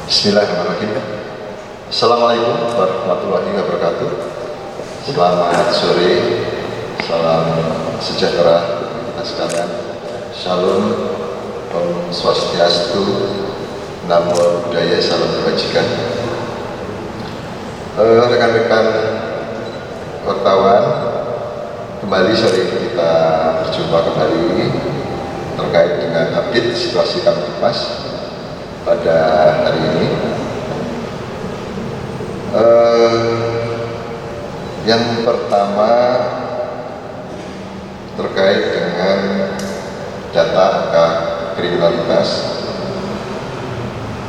Bismillahirrahmanirrahim. Assalamualaikum warahmatullahi wabarakatuh. Selamat sore, salam sejahtera kita sekalian. Shalom, Om Swastiastu, Namo Buddhaya, salam kebajikan. Rekan-rekan wartawan, kembali sore ini kita berjumpa kembali terkait dengan update situasi Kamtipmas pada hari ini. Yang pertama terkait dengan data angka kriminalitas.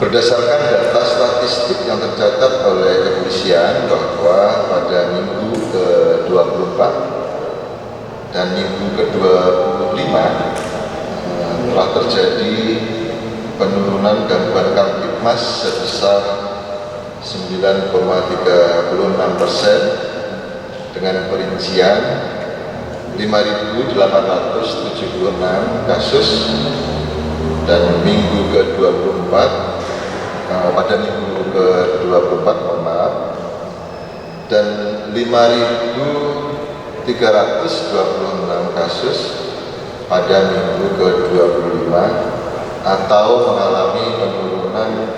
Berdasarkan data statistik yang tercatat oleh kepolisian bahwa pada minggu ke-24 dan minggu ke-25 telah terjadi penurunan gangguan Kamtipmas sebesar 9,36% dengan perincian 5.876 kasus, dan minggu ke-24 pada minggu ke-24 dan 5.326 kasus pada minggu ke-25, atau mengalami penurunan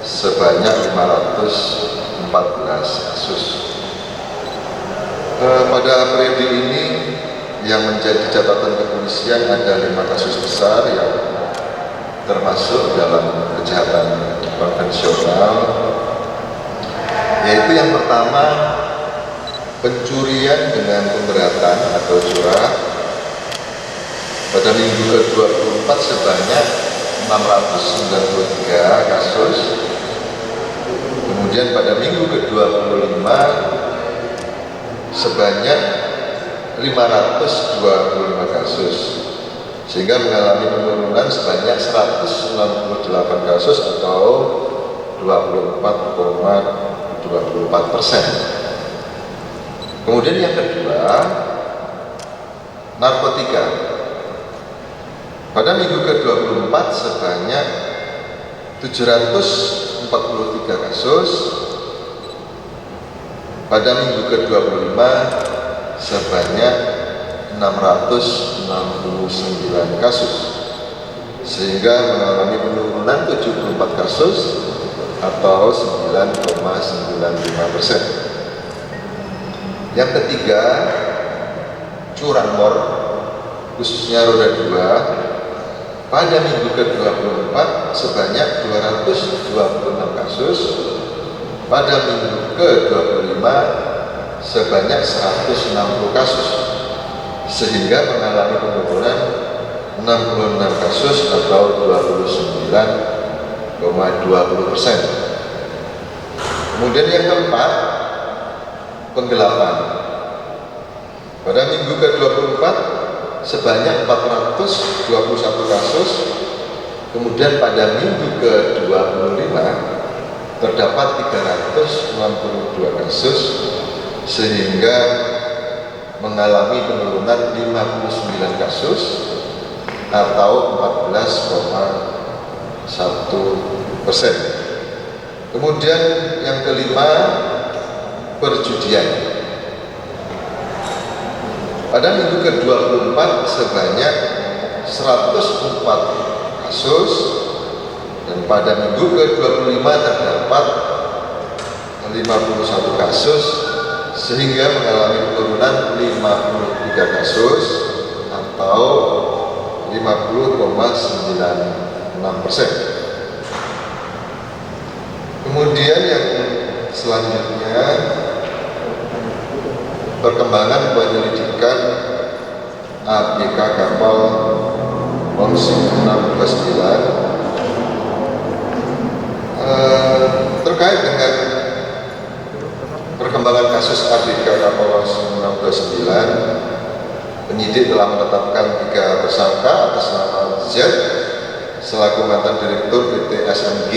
sebanyak 514 kasus. Pada periode ini yang menjadi catatan kepolisian ada 5 kasus besar yang termasuk dalam kejahatan konvensional, yaitu yang pertama pencurian dengan pemberatan atau curah. Pada minggu ke-24 sebanyak 693 kasus. Kemudian pada minggu ke-25 sebanyak 525 kasus, sehingga mengalami penurunan sebanyak 168 kasus atau 24,24%. Kemudian yang kedua, narkotika. Pada minggu ke-24 sebanyak 743 kasus. Pada minggu ke-25 sebanyak 669 kasus, sehingga mengalami penurunan 74 kasus atau 9,95%. Yang ketiga, curanmor khususnya roda 2. Pada minggu ke-24 sebanyak 226 kasus. Pada minggu ke-25 sebanyak 160 kasus, sehingga mengalami penurunan 66 kasus atau 29,20%. Kemudian yang keempat, penggelapan. Pada minggu ke-24 sebanyak 421 kasus. Kemudian pada minggu ke-25 terdapat 362 kasus, sehingga mengalami penurunan 59 kasus atau 14,1%. Kemudian yang kelima, perjudian. Pada minggu ke-24 sebanyak 104 kasus, dan pada minggu ke-25 terdapat 51 kasus, sehingga mengalami penurunan 53 kasus atau 50,96%. Kemudian yang selanjutnya, perkembangan penyelidikan ABK kapal Langsung 629 terkait dengan perkembangan kasus ABK kapal Langsung 629, penyidik telah menetapkan 3 tersangka atas nama Z selaku mantan direktur PT SMG,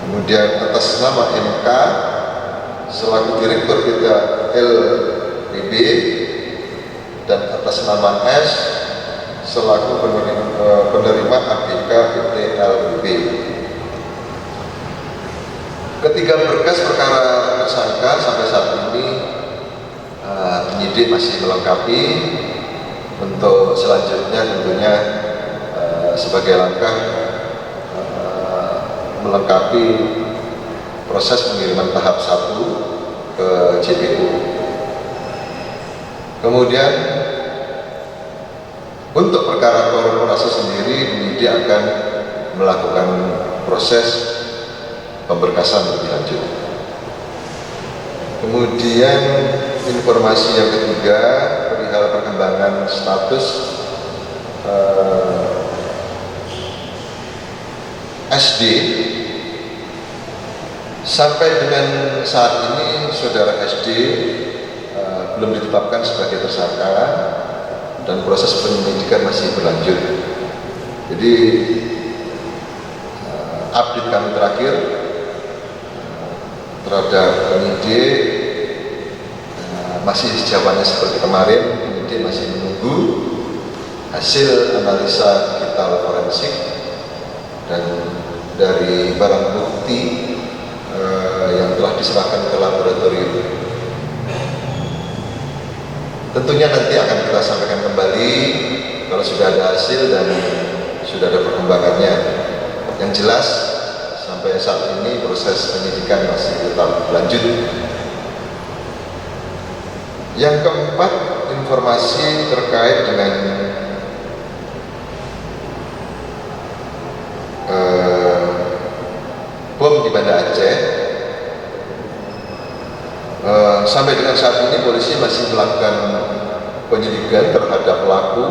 kemudian atas nama MK selaku direktur PT LBB, dan atas nama S selaku penerima ABK PT LBB. Ketiga berkas perkara tersangka sampai saat ini penyidik masih melengkapi. Untuk selanjutnya tentunya sebagai langkah melengkapi proses pengiriman tahap 1 ke JPU. Kemudian untuk perkara korporasi sendiri penyidik akan melakukan proses pemberkasan lebih lanjut. Kemudian informasi yang ketiga perihal perkembangan status SD. Sampai dengan saat ini saudara SD belum ditetapkan sebagai tersangka dan proses penyelidikan masih berlanjut. Jadi update kami terakhir terhadap penyidik masih jawabannya seperti kemarin. Penyidik masih menunggu hasil analisa digital forensik dan dari barang bukti yang telah diserahkan ke laboratorium. Tentunya nanti akan kita sampaikan kembali kalau sudah ada hasil dan sudah ada perkembangannya. Yang jelas sampai saat ini proses penyidikan masih tetap berlanjut. Yang keempat, informasi terkait dengan bom di Banda Aceh. Sampai dengan saat ini polisi masih melakukan penyelidikan terhadap pelaku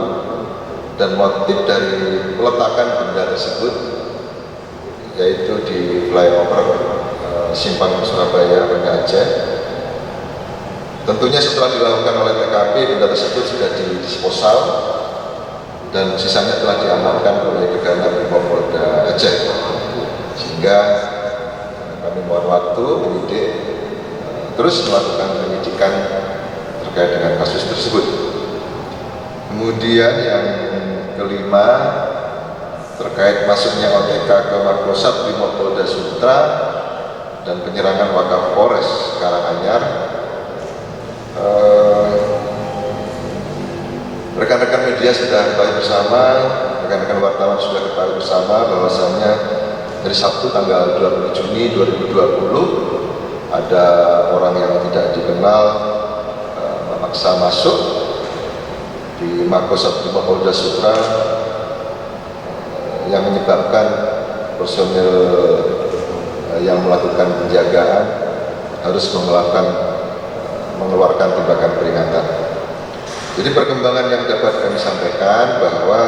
dan motif dari peletakan benda tersebut, yaitu di flyover Simpang Surabaya, Banda Aceh. Tentunya setelah dilakukan oleh TKP, benda tersebut sudah didisposal dan sisanya telah diamankan oleh Gegana Brimopolda Aceh. Sehingga kami mohon waktu penyidik terus melakukan penyidikan terkait dengan kasus tersebut. Kemudian yang kelima, terkait masuknya OTK ke Makosat Brimopolda Sultra dan penyerangan Wakapolres Karanganyar. Rekan-rekan media sudah ketahui bersama, rekan-rekan wartawan sudah ketahui bersama bahwasannya hari Sabtu tanggal 20 Juni 2020 ada orang yang tidak dikenal memaksa masuk di Makosat Brimopolda Sultra yang menyebabkan personil yang melakukan penjagaan harus mengeluarkan tembakan peringatan. Jadi perkembangan yang dapat kami sampaikan bahwa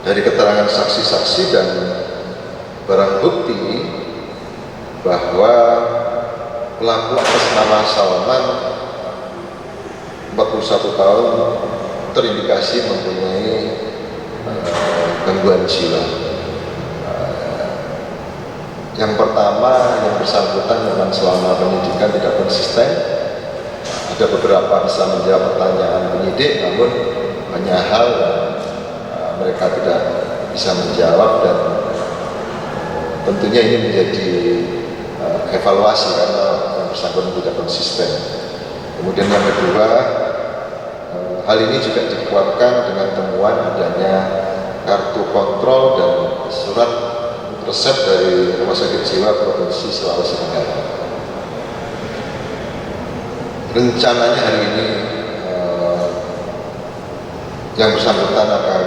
dari keterangan saksi-saksi dan barang bukti bahwa pelaku atas nama Salman 41 tahun terindikasi mempunyai gangguan jiwa. Yang pertama, yang bersangkutan memang selama penyidikan tidak konsisten. Ada beberapa bisa menjawab pertanyaan penyidik, namun banyak hal yang mereka tidak bisa menjawab dan tentunya ini menjadi evaluasi karena yang bersangkutan tidak konsisten. Kemudian yang kedua, hal ini juga dikuatkan dengan temuan adanya kartu kontrol dan surat resep dari Rumah Sakit Jiwa Provinsi Sulawesi Tenggara. Rencananya hari ini yang bersangkutan akan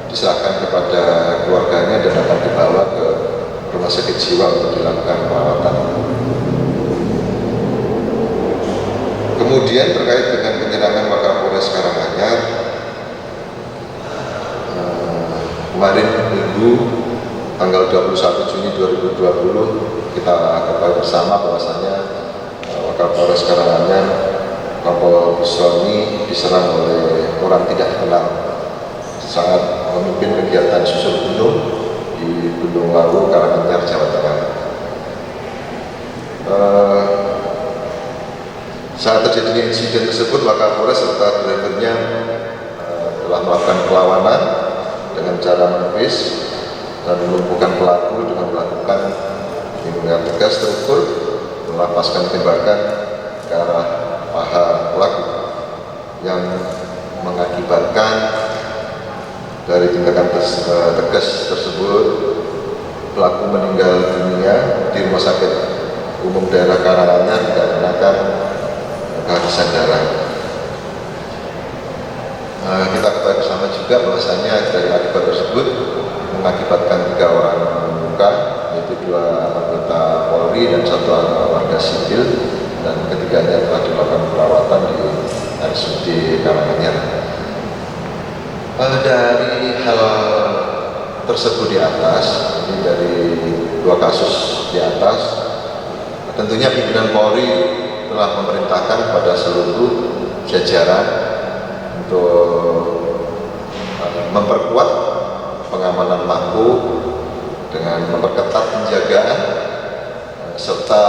diserahkan kepada keluarganya dan akan dibawa ke Rumah Sakit Jiwa untuk dilakukan perawatan. Kemudian terkait dengan penyerangan Wakapolres Karanganyar, kemarin Minggu tanggal 21 Juni 2020 kita ketahui bersama bahwasanya Wakapolres Karanganyar Kompol Sony diserang oleh orang tidak dikenal saat memimpin kegiatan susur gunung di Gunung Lawu, Karanganyar, Jawa Tengah. Saat terjadinya insiden tersebut, Wakapolres serta drivernya telah melakukan perlawanan dengan cara menepis dan melumpuhkan pelaku dengan melakukan dengan tegas terukur melepaskan tembakan ke arah paha pelaku yang mengakibatkan dari tindakan tegas tersebut pelaku meninggal dunia di Rumah Sakit Umum Daerah Karanganyar dikarenakan kehabisan darah. Kita ketahui bersama juga bahwasanya dari akibat tersebut mengakibatkan 3 orang luka, yaitu 2 anggota Polri dan 1 warga sipil, dan ketiganya telah dilakukan perawatan di RSUD Karanganyar. Dari hal tersebut di atas, ini dari 2 kasus di atas, tentunya pimpinan Polri telah memerintahkan kepada seluruh jajaran untuk memperkuat pengamanan Mako dengan memperketat penjagaan serta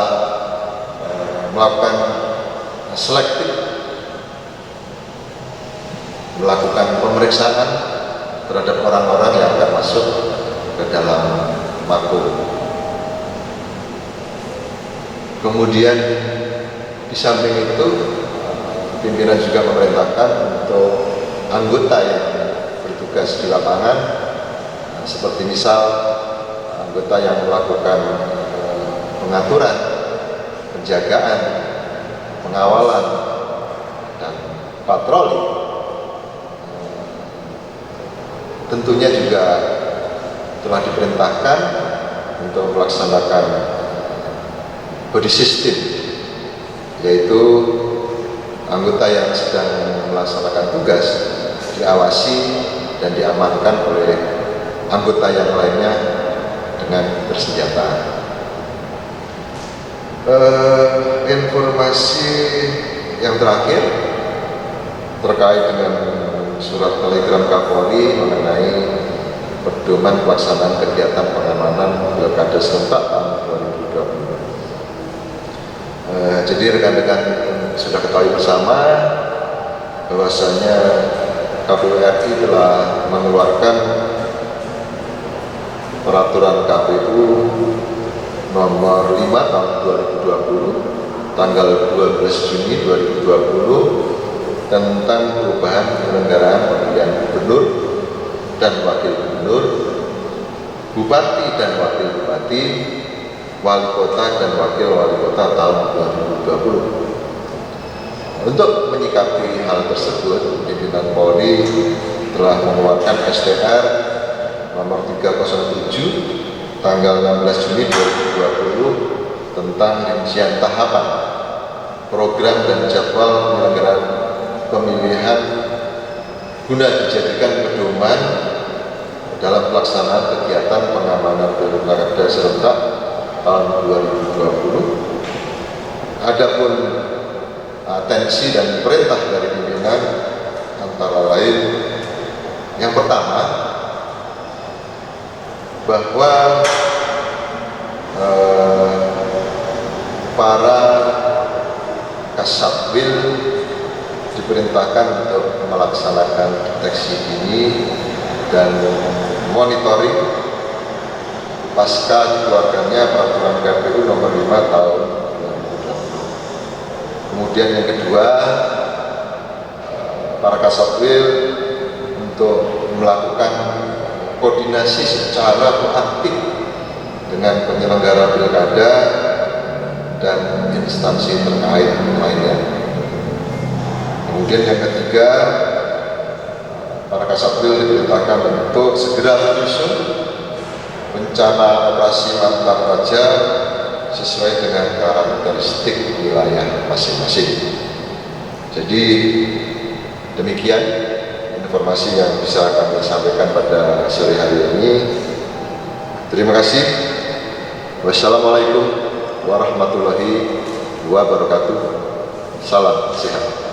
melakukan selektif, melakukan pemeriksaan terhadap orang-orang yang akan masuk ke dalam Mako. Kemudian di samping itu pimpinan juga memerintahkan untuk anggota yang bertugas di lapangan, seperti misal anggota yang melakukan pengaturan, penjagaan, pengawalan, dan patroli, tentunya juga telah diperintahkan untuk melaksanakan body system, yaitu anggota yang sedang melaksanakan tugas diawasi dan diamankan oleh anggota yang lainnya dengan bersenjata. Informasi yang terakhir terkait dengan surat telegram Kapolri mengenai pedoman pelaksanaan kegiatan pengamanan Pilkada serentak tahun 2020. Jadi rekan-rekan sudah ketahui bersama bahwasanya KPU RI telah mengeluarkan peraturan KPU nomor 5 tahun 2020 tanggal 12 Juni 2020 tentang perubahan penyelenggaraan pemilihan gubernur dan wakil gubernur, bupati dan wakil bupati, wali kota dan wakil wali kota tahun 2020. Untuk menyikapi hal tersebut, pimpinan Polri telah mengeluarkan STR nomor 307 tanggal 16 Juni 2020 tentang rincian tahapan program dan jadwal penyelenggaraan pemilihan guna dijadikan pedoman dalam pelaksanaan kegiatan pengamanan Pilkada serentak tahun 2020. Adapun atensi dan perintah dari pimpinan antara lain, yang pertama bahwa para Kasatwil diperintahkan untuk melaksanakan deteksi dini dan monitoring pasca dikeluarkannya peraturan KPU nomor 5 tahun 2020. Kemudian yang kedua, para Kasatwil untuk melakukan koordinasi secara proaktif dengan penyelenggara pilkada dan instansi terkait lainnya. Kemudian yang ketiga, para Kasatwil diperintahkan untuk segera menyusun rencana operasi Mantap Raja sesuai dengan karakteristik wilayah masing-masing. Jadi demikian informasi yang bisa kami sampaikan pada sore hari ini. Terima kasih. Wassalamualaikum warahmatullahi wabarakatuh. Salam sehat.